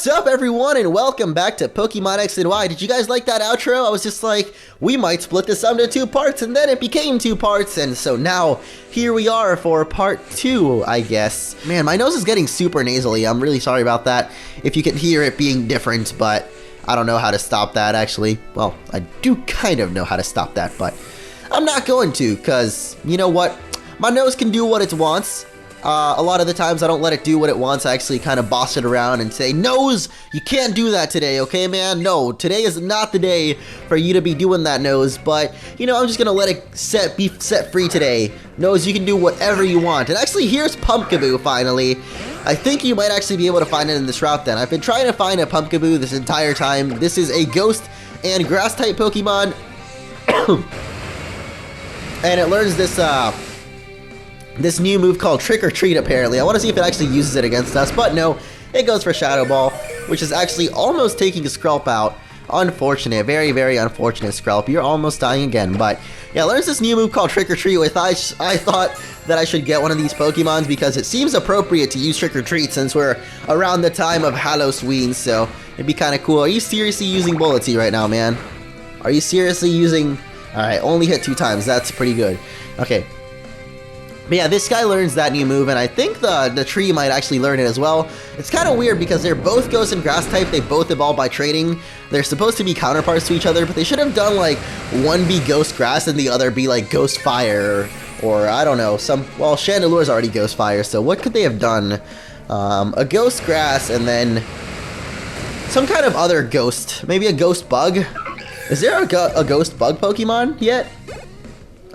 What's up, everyone, and welcome back to Pokemon X and Y. Did you guys like that outro? I was just like, we might split this up into 2 parts, and then it became 2 parts, and so now, here we are for part 2, I guess. Man, my nose is getting super nasally. I'm really sorry about that, if you can hear it being different, but I don't know how to stop that, actually. Well, I do kind of know how to stop that, but I'm not going to, because, you know what? My nose can do what it wants. A lot of the times I don't let it do what it wants. I actually kind of boss it around and say, Nose, you can't do that today, okay, man? No, today is not the day for you to be doing that, Nose. But, you know, I'm just going to let it be set free today. Nose, you can do whatever you want. And actually, here's Pumpkaboo, finally. I think you might actually be able to find it in this route, then. I've been trying to find a Pumpkaboo this entire time. This is a ghost and grass-type Pokemon. And it learns this new move called Trick or Treat, apparently. I want to see if it actually uses it against us, but no, it goes for Shadow Ball, which is actually almost taking a Skrelp out. Unfortunate, very, very unfortunate, Skrelp. You're almost dying again, but yeah, learns this new move called Trick or Treat, which I thought that I should get one of these Pokemons because it seems appropriate to use Trick or Treat since we're around the time of Halloween, so it'd be kind of cool. Are you seriously using Bullet right now, man? Are you seriously using... Alright, only hit 2 times. That's pretty good. Okay. But yeah, this guy learns that new move, and I think the tree might actually learn it as well. It's kind of weird because they're both Ghost and Grass type. They both evolve by trading. They're supposed to be counterparts to each other, but they should have done like one be Ghost Grass and the other be like Ghost Fire, or I don't know, well, Chandelure's already Ghost Fire, so what could they have done? A Ghost Grass and then some kind of other ghost, maybe a Ghost Bug. Is there a Ghost Bug Pokemon yet?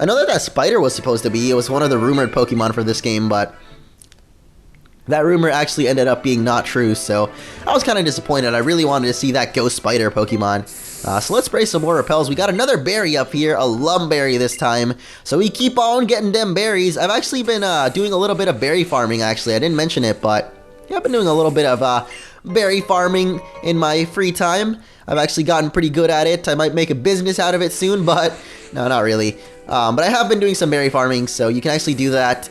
I know that spider was supposed to be. It was one of the rumored Pokemon for this game, but that rumor actually ended up being not true, so I was kind of disappointed. I really wanted to see that Ghost Spider Pokemon. So let's spray some more repels. We got another berry up here, a Lumberry this time, so we keep on getting them berries. I've actually been doing a little bit of berry farming, actually. I didn't mention it, but yeah, I've been doing a little bit of berry farming in my free time. I've actually gotten pretty good at it. I might make a business out of it soon, but no, not really. But I have been doing some berry farming, so you can actually do that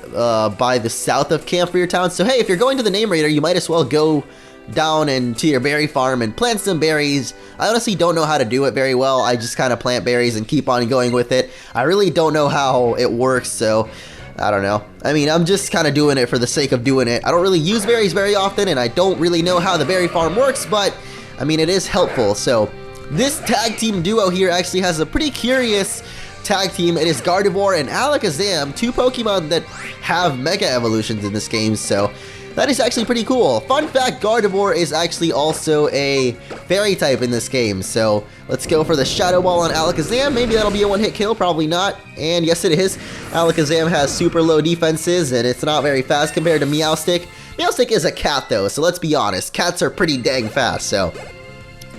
by the south of camp for your town. So hey, if you're going to the name raider, you might as well go down into your berry farm and plant some berries. I honestly don't know how to do it very well. I just kind of plant berries and keep on going with it. I really don't know how it works, so I don't know. I mean, I'm just kind of doing it for the sake of doing it. I don't really use berries very often, and I don't really know how the berry farm works, but I mean, it is helpful. So this tag team duo here actually has a pretty curious tag team. It is Gardevoir and Alakazam, 2 Pokemon that have Mega Evolutions in this game, so that is actually pretty cool. Fun fact, Gardevoir is actually also a Fairy type in this game, so let's go for the Shadow Ball on Alakazam. Maybe that'll be a one-hit kill, probably not, and yes it is. Alakazam has super low defenses, and it's not very fast compared to Meowstic. Meowstic is a cat though, so let's be honest, cats are pretty dang fast, so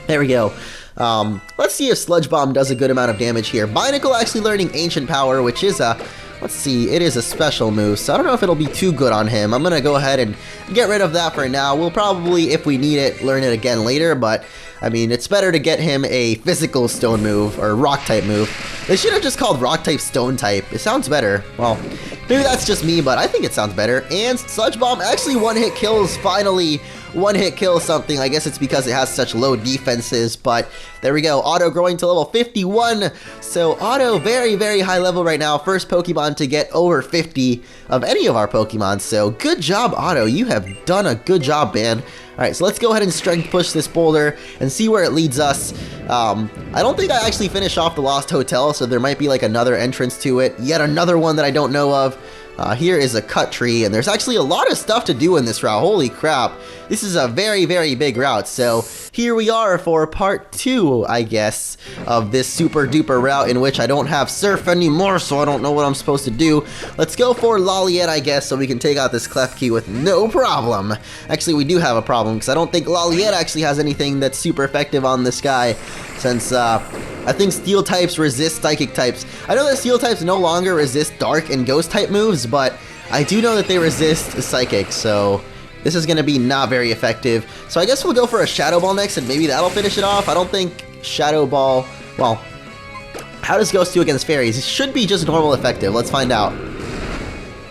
there we go. Let's see if Sludge Bomb does a good amount of damage here. Binacle actually learning Ancient Power, which is a, let's see, it is a special move, so I don't know if it'll be too good on him. I'm gonna go ahead and get rid of that for now. We'll probably, if we need it, learn it again later, but I mean, it's better to get him a physical stone move, or rock type move. They should have just called rock type stone type. It sounds better. Well, maybe that's just me, but I think it sounds better. And Sludge Bomb actually one-hit kills, finally one-hit kill something. I guess it's because it has such low defenses, but there we go. Otto growing to level 51. So Otto, very, very high level right now. First Pokemon to get over 50 of any of our Pokemon. So good job, Otto. You have done a good job, man. Alright, so let's go ahead and strength push this boulder and see where it leads us. I don't think I actually finished off the Lost Hotel, so there might be like another entrance to it. Yet another one that I don't know of. Here is a cut tree, and there's actually a lot of stuff to do in this route. Holy crap. This is a very, very big route. So here we are for part 2, I guess, of this super duper route in which I don't have Surf anymore, so I don't know what I'm supposed to do. Let's go for Loliet, I guess, so we can take out this Klefki with no problem. Actually, we do have a problem, because I don't think Loliet actually has anything that's super effective on this guy, since I think Steel types resist Psychic types. I know that Steel types no longer resist Dark and Ghost type moves, but I do know that they resist Psychic, so this is going to be not very effective. So I guess we'll go for a Shadow Ball next, and maybe that'll finish it off. I don't think Shadow Ball... Well, how does Ghost do against Fairies? It should be just normal effective. Let's find out.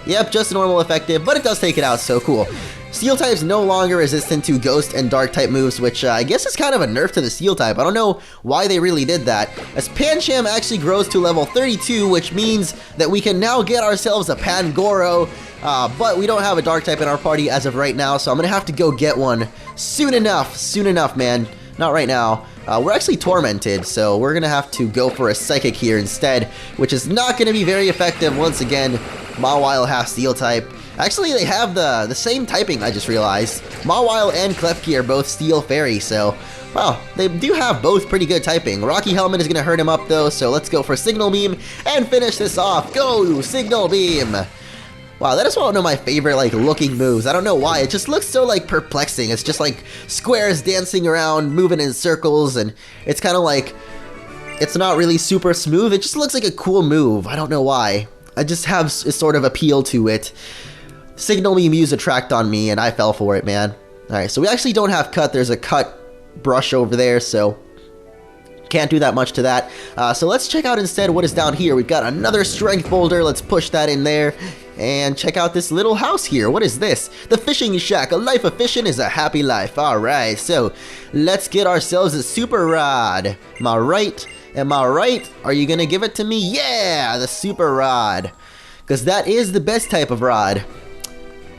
Yep, just normal effective, but it does take it out, so cool. Steel type's no longer resistant to Ghost and Dark type moves, which I guess is kind of a nerf to the Steel type. I don't know why they really did that. As Pancham actually grows to level 32, which means that we can now get ourselves a Pangoro, but we don't have a Dark type in our party as of right now, so I'm gonna have to go get one soon enough, man. Not right now. We're actually tormented, so we're gonna have to go for a Psychic here instead, which is not gonna be very effective. Once again, Mawile has Steel type. Actually, they have the same typing, I just realized. Mawile and Klefki are both Steel Fairy, so, well, they do have both pretty good typing. Rocky Helmet is gonna hurt him up though, so let's go for Signal Beam and finish this off. Go, Signal Beam! Wow, that is one of my favorite, like, looking moves. I don't know why. It just looks so, like, perplexing. It's just, like, squares dancing around, moving in circles, and it's kind of like, it's not really super smooth. It just looks like a cool move. I don't know why. I just have a sort of appeal to it. Signal Beam used attract on me, and I fell for it, man. Alright, so we actually don't have cut. There's a cut brush over there, so can't do that much to that. So let's check out instead what is down here. We've got another strength boulder. Let's push that in there. And check out this little house here. What is this? The Fishing Shack. A life of fishing is a happy life. Alright, so let's get ourselves a Super Rod. Am I right? Am I right? Are you gonna give it to me? Yeah, the Super Rod. Because that is the best type of rod.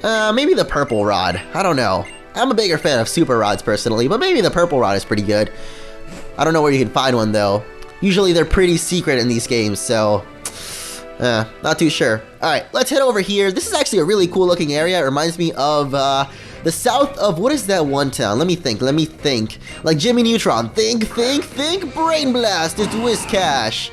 Maybe the Purple Rod. I don't know. I'm a bigger fan of Super Rods personally, but maybe the Purple Rod is pretty good. I don't know where you can find one though. Usually they're pretty secret in these games, so not too sure. Alright, let's head over here. This is actually a really cool looking area. It reminds me of the south of, what is that one town? Let me think. Like Jimmy Neutron. Think, Brain Blast. It's Whiscash.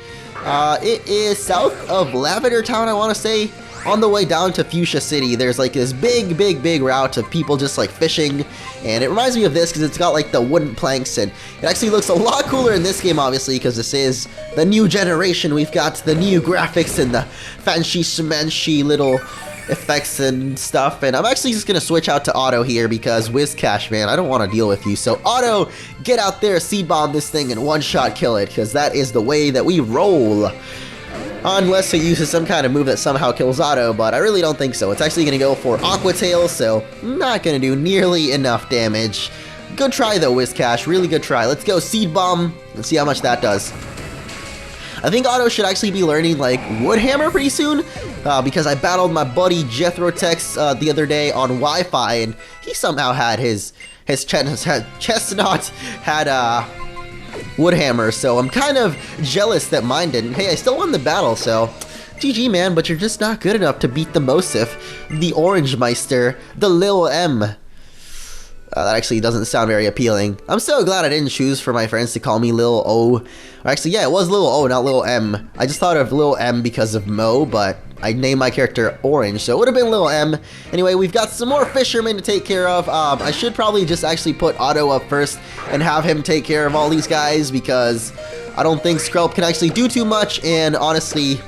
It is south of Lavender Town, I want to say. On the way down to Fuchsia City, there's like this big route of people just like fishing, and it reminds me of this because it's got like the wooden planks, and it actually looks a lot cooler in this game, obviously, because this is the new generation. We've got the new graphics and the fancy smanchy little effects and stuff, and I'm actually just gonna switch out to Auto here because Whiscash, man, I don't want to deal with you. So Auto, get out there, Seed Bomb this thing, and one-shot kill it, because that is the way that we roll. Unless it uses some kind of move that somehow kills Auto, but I really don't think so. It's actually going to go for Aqua Tail, so not going to do nearly enough damage. Good try though, Whiscash. Really good try. Let's go Seed Bomb and see how much that does. I think Auto should actually be learning like Wood Hammer pretty soon, because I battled my buddy Jethro Tex the other day on Wi-Fi, and he somehow had his chestnut had Woodhammer, so I'm kind of jealous that mine didn't. Hey, I still won the battle, so GG, man, but you're just not good enough to beat the Mosif, the Orange Meister, the Lil M. That actually doesn't sound very appealing. I'm so glad I didn't choose for my friends to call me Lil O. Or actually, yeah, it was Lil O, not Lil M. I just thought of Lil M because of Mo, but I named my character Orange, so it would have been Lil M. Anyway, we've got some more fishermen to take care of. I should probably just actually put Auto up first and have him take care of all these guys, because I don't think Skrelp can actually do too much, and honestly,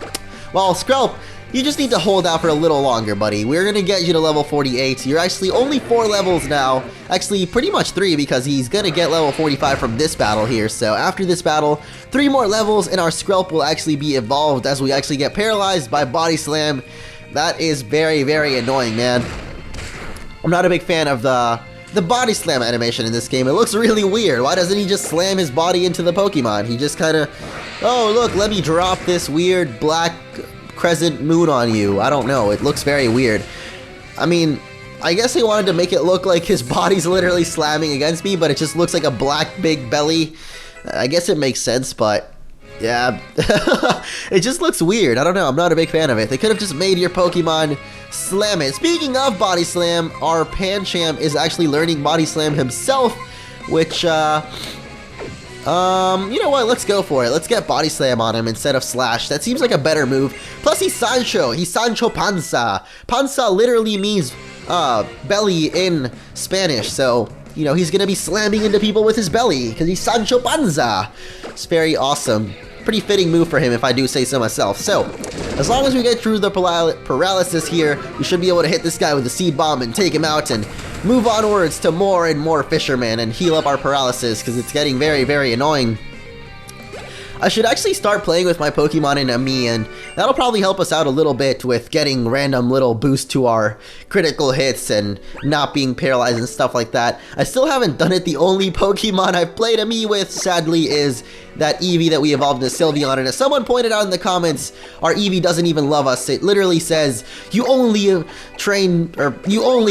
well, Skrelp, you just need to hold out for a little longer, buddy. We're gonna get you to level 48. You're actually only 4 levels now. Actually, pretty much 3, because he's gonna get level 45 from this battle here. So after this battle, 3 more levels, and our Skrelp will actually be evolved as we actually get paralyzed by Body Slam. That is very annoying, man. I'm not a big fan of the Body Slam animation in this game. It looks really weird. Why doesn't he just slam his body into the Pokemon? He just kind of, oh look, let me drop this weird black crescent moon on you. I don't know, it looks very weird. I mean, I guess he wanted to make it look like his body's literally slamming against me, but it just looks like a black big belly. I guess it makes sense, but yeah, it just looks weird. I don't know, I'm not a big fan of it. They could have just made your Pokemon slam it. Speaking of Body Slam, our Pancham is actually learning Body Slam himself, which you know what, let's go for it. Let's get Body Slam on him instead of Slash. That seems like a better move. Plus he's Sancho. He's Sancho Panza. Panza literally means belly in Spanish, so you know he's gonna be slamming into people with his belly because he's Sancho Panza. It's very awesome. Pretty fitting move for him if I do say so myself. So, as long as we get through the paralysis here, we should be able to hit this guy with the Seed Bomb and take him out and move onwards to more and more fishermen and heal up our paralysis because it's getting very annoying. I should actually start playing with my Pokemon in Ami, and that'll probably help us out a little bit with getting random little boosts to our critical hits and not being paralyzed and stuff like that. I still haven't done it. The only Pokemon I've played Ami with, sadly, is that Eevee that we evolved into Sylveon, and as someone pointed out in the comments, our Eevee doesn't even love us. It literally says, you only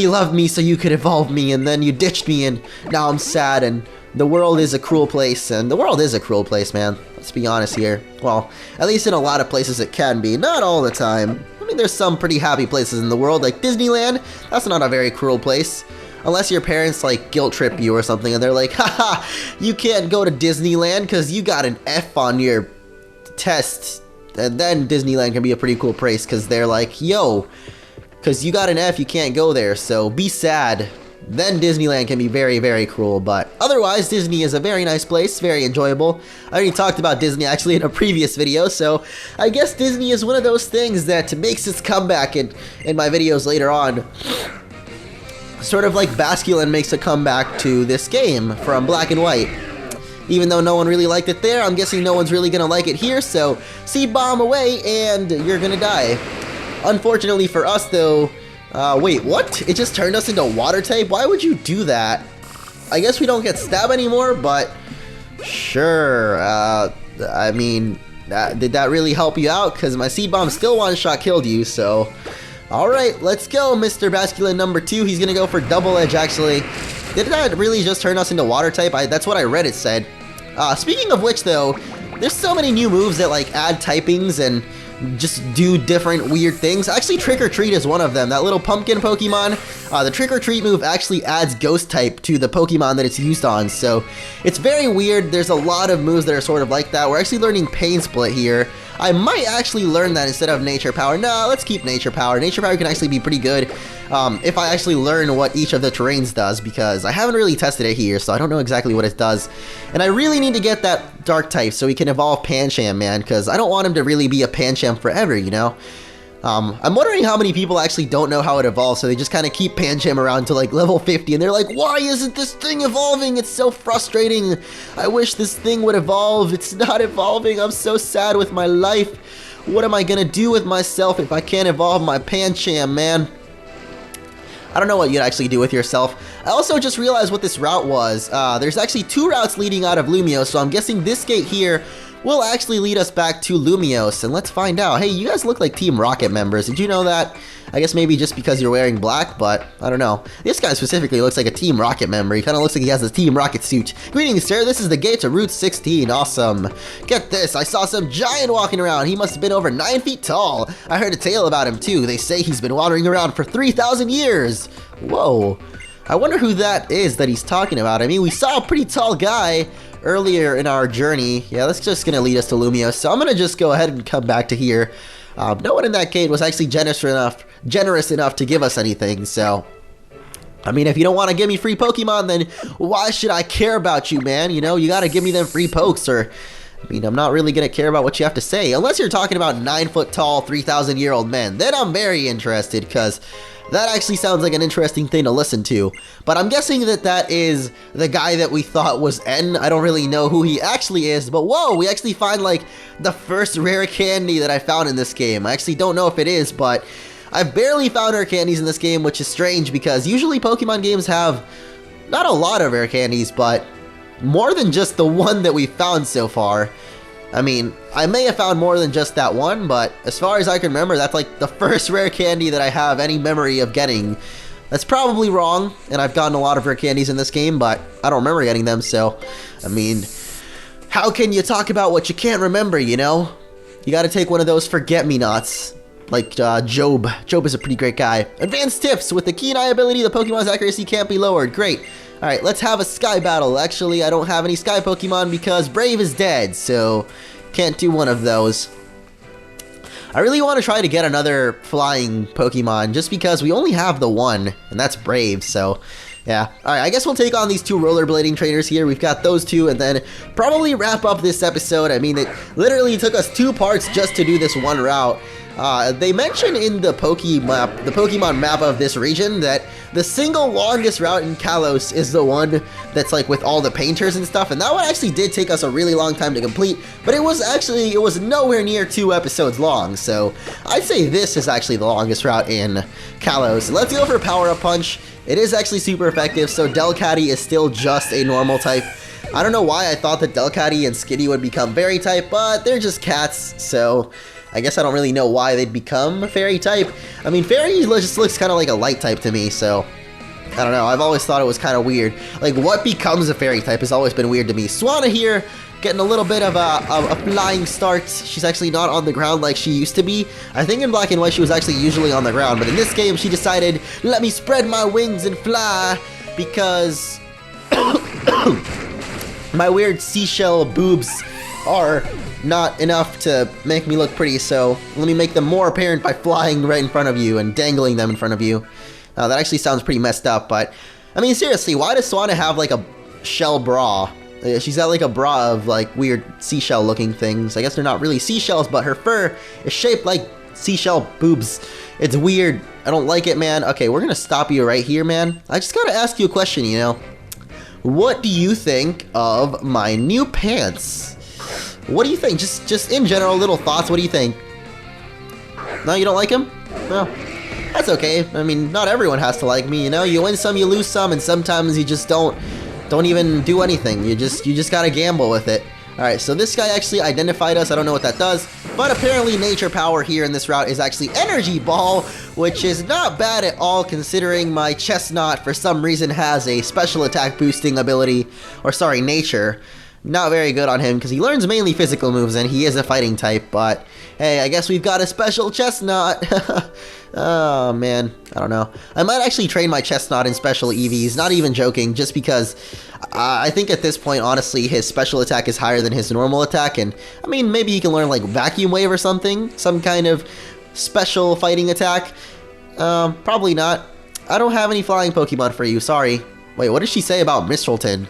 loved me so you could evolve me, and then you ditched me, and now I'm sad, and the world is a cruel place, and the world is a cruel place, man. Let's be honest here. Well, at least in a lot of places it can be, not all the time. I mean, there's some pretty happy places in the world, like Disneyland. That's not a very cruel place. Unless your parents, like, guilt trip you or something, and they're like, haha, you can't go to Disneyland because you got an F on your test. And then Disneyland can be a pretty cool place because they're like, yo, because you got an F, you can't go there, so be sad. Then Disneyland can be very, very cruel, but otherwise, Disney is a very nice place, very enjoyable. I already talked about Disney actually in a previous video, so I guess Disney is one of those things that makes its comeback in my videos later on. Sort of like Basculin makes a comeback to this game from Black and White. Even though no one really liked it there, I'm guessing no one's really gonna like it here, so Seed Bomb away and you're gonna die. Unfortunately for us though, wait, what? It just turned us into water type? Why would you do that? I guess we don't get stab anymore, but sure. I mean, did that really help you out? Because my Seed Bomb still one-shot killed you, so... Alright, let's go, Mr. Basculin number 2. He's gonna go for Double Edge, actually. Did that really just turn us into water type? That's what I read it said. Speaking of which, though, there's so many new moves that, like, add typings and just do different weird things. Actually, Trick or Treat is one of them. That little pumpkin Pokemon, the Trick or Treat move actually adds Ghost type to the Pokemon that it's used on, so it's very weird. There's a lot of moves that are sort of like that. We're actually learning Pain Split here. I might actually learn that instead of Nature Power. No, let's keep Nature Power. Nature Power can actually be pretty good if I actually learn what each of the terrains does, because I haven't really tested it here, so I don't know exactly what it does. And I really need to get that Dark type so he can evolve Pancham, man, because I don't want him to really be a Pancham forever, you know? I'm wondering how many people actually don't know how it evolves, so they just kind of keep Pancham around to like level 50, and they're like, why isn't this thing evolving? It's so frustrating. I wish this thing would evolve. It's not evolving. I'm so sad with my life. What am I gonna do with myself if I can't evolve my Pancham, man? I don't know what you'd actually do with yourself. I also just realized what this route was. There's actually 2 routes leading out of Lumiose, so I'm guessing this gate here will actually lead us back to Lumiose, and let's find out. Hey, you guys look like Team Rocket members. Did you know that? I guess maybe just because you're wearing black, but I don't know. This guy specifically looks like a Team Rocket member. He kind of looks like he has a Team Rocket suit. Greetings, sir. This is the gate to Route 16. Awesome. Get this. I saw some giant walking around. He must have been over 9 feet tall. I heard a tale about him, too. They say he's been wandering around for 3,000 years. Whoa. I wonder who that is that he's talking about. I mean, we saw a pretty tall guy earlier in our journey. Yeah, that's just gonna lead us to Lumiose, so I'm gonna just go ahead and come back to here. No one in that gate was actually generous enough to give us anything, so I mean, if you don't want to give me free Pokemon, then why should I care about you, man? You know, you gotta give me them free pokes, or I mean, I'm not really gonna care about what you have to say, unless you're talking about 9 foot tall, 3,000-year-old men. Then I'm very interested, because that actually sounds like an interesting thing to listen to. But I'm guessing that that is the guy that we thought was N. I don't really know who he actually is, but whoa, we actually find like the first rare candy that I found in this game. I actually don't know if it is, but I've barely found rare candies in this game, which is strange because usually Pokemon games have not a lot of rare candies, but more than just the one that we found so far. I mean, I may have found more than just that one, but as far as I can remember, that's like the first rare candy that I have any memory of getting. That's probably wrong, and I've gotten a lot of rare candies in this game, but I don't remember getting them, so, I mean, how can you talk about what you can't remember, you know? You gotta take one of those forget-me-nots, like Job. Job is a pretty great guy. Advanced tips! With the keen eye ability, the Pokemon's accuracy can't be lowered. Great. Alright, let's have a Sky battle. Actually, I don't have any Sky Pokemon because Brave is dead, so can't do one of those. I really want to try to get another flying Pokemon just because we only have the one, and that's Brave, so yeah. Alright, I guess we'll take on these 2 rollerblading trainers here. We've got those 2, and then probably wrap up this episode. I mean, it literally took us 2 parts just to do this one route. They mention in the Pokemon map of this region that the single longest route in Kalos is the one that's like with all the painters and stuff, and that one actually did take us a really long time to complete, but it was nowhere near 2 episodes long, so I'd say this is actually the longest route in Kalos. Let's go for Power Up Punch. It is actually super effective, so Delcatty is still just a normal type. I don't know why I thought that Delcatty and Skitty would become Fairy type, but they're just cats, so I guess I don't really know why they'd become Fairy type. I mean, Fairy just looks kind of like a light type to me, so I don't know. I've always thought it was kind of weird. Like, what becomes a Fairy type has always been weird to me. Swanna here, getting a little bit of a flying start. She's actually not on the ground like she used to be. I think in Black and White she was actually usually on the ground, but in this game she decided, let me spread my wings and fly, because my weird seashell boobs are not enough to make me look pretty, so let me make them more apparent by flying right in front of you and dangling them in front of you. That actually sounds pretty messed up, but I mean, seriously, why does Swanna have like a shell bra? She's got like a bra of like weird seashell looking things. I guess they're not really seashells, but her fur is shaped like seashell boobs. It's weird. I don't like it, man. Okay, we're gonna stop you right here, man. I just gotta ask you a question, you know. What do you think of my new pants? What do you think? Just in general, little thoughts. What do you think? No, you don't like him? No, that's okay. I mean, not everyone has to like me, you know. You win some, you lose some, and sometimes you just don't even do anything. You just gotta gamble with it. All right, so this guy actually identified us. I don't know what that does, but apparently nature power here in this route is actually Energy Ball, which is not bad at all considering my Chestnut for some reason has a special attack boosting ability, or sorry, nature. Not very good on him because he learns mainly physical moves and he is a fighting type, but hey, I guess we've got a special Chestnut. Oh man, I don't know. I might actually train my Chestnut in special EVs, not even joking, just because I think at this point, honestly, his special attack is higher than his normal attack, and I mean, maybe he can learn like Vacuum Wave or something, some kind of special fighting attack. Probably not. I don't have any flying Pokemon for you, sorry. Wait, what did she say about Mistleton?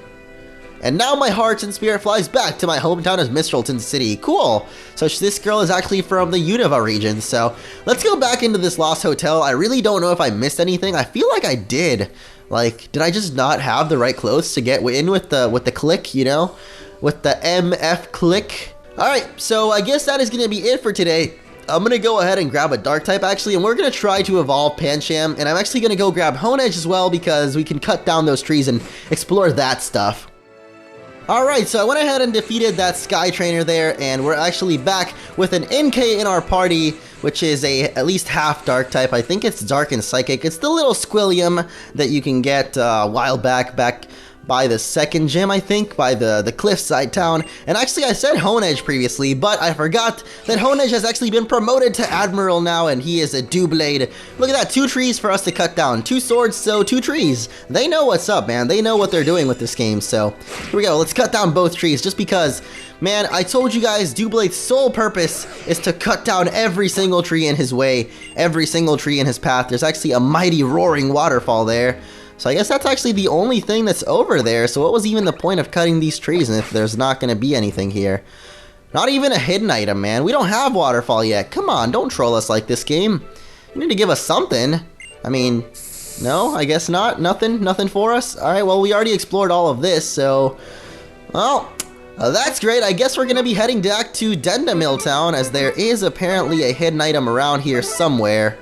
And now my heart and spirit flies back to my hometown of Mistleton City. Cool. So this girl is actually from the Unova region. So let's go back into this lost hotel. I really don't know if I missed anything. I feel like I did. Like, did I just not have the right clothes to get in with the click, you know? With the MF click. Alright, so I guess that is going to be it for today. I'm going to go ahead and grab a dark type actually, and we're going to try to evolve Pancham. And I'm actually going to go grab Honedge as well because we can cut down those trees and explore that stuff. Alright, so I went ahead and defeated that Sky Trainer there, and we're actually back with an NK in our party, which is at least half Dark type. I think it's Dark and Psychic. It's the little Squilliam that you can get a while back by the second gym, I think, by the cliffside town. And actually, I said Honedge previously, but I forgot that Honedge has actually been promoted to Admiral now, and he is a Doublade. Look at that, 2 trees for us to cut down. 2 swords, so 2 trees. They know what's up, man. They know what they're doing with this game, so here we go. Let's cut down both trees, just because, man, I told you guys, Doublade's sole purpose is to cut down every single tree in his way, every single tree in his path. There's actually a mighty roaring waterfall there. So I guess that's actually the only thing that's over there, so what was even the point of cutting these trees if there's not going to be anything here? Not even a hidden item, man. We don't have waterfall yet. Come on, don't troll us like this game. You need to give us something. I mean, no, I guess not. Nothing for us? Alright, well, we already explored all of this, so... Well, that's great. I guess we're going to be heading back to Dendamil Town, as there is apparently a hidden item around here somewhere.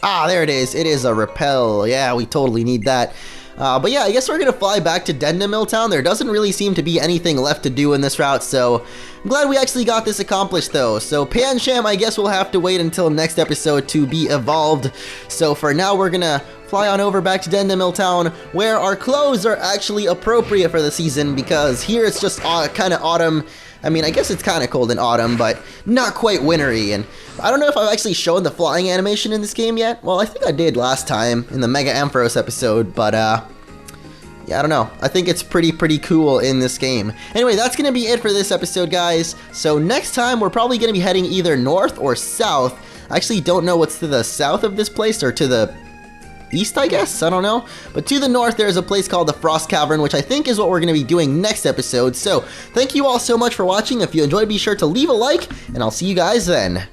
Ah, there it is. It is a repel. Yeah, we totally need that. But yeah, I guess we're going to fly back to Dendamil Town. There doesn't really seem to be anything left to do in this route, so I'm glad we actually got this accomplished, though. So Pancham, I guess we'll have to wait until next episode to be evolved. So for now, we're going to fly on over back to Dendamil Town, where our clothes are actually appropriate for the season, because here it's just kind of autumn. I mean, I guess it's kind of cold in autumn, but not quite wintry, and I don't know if I've actually shown the flying animation in this game yet. Well, I think I did last time in the Mega Ampharos episode, but yeah, I don't know. I think it's pretty cool in this game. Anyway, that's going to be it for this episode, guys. So next time, we're probably going to be heading either north or south. I actually don't know what's to the south of this place, or to the east, I guess? I don't know. But to the north, there's a place called the Frost Cavern, which I think is what we're going to be doing next episode. So thank you all so much for watching. If you enjoyed, be sure to leave a like, and I'll see you guys then.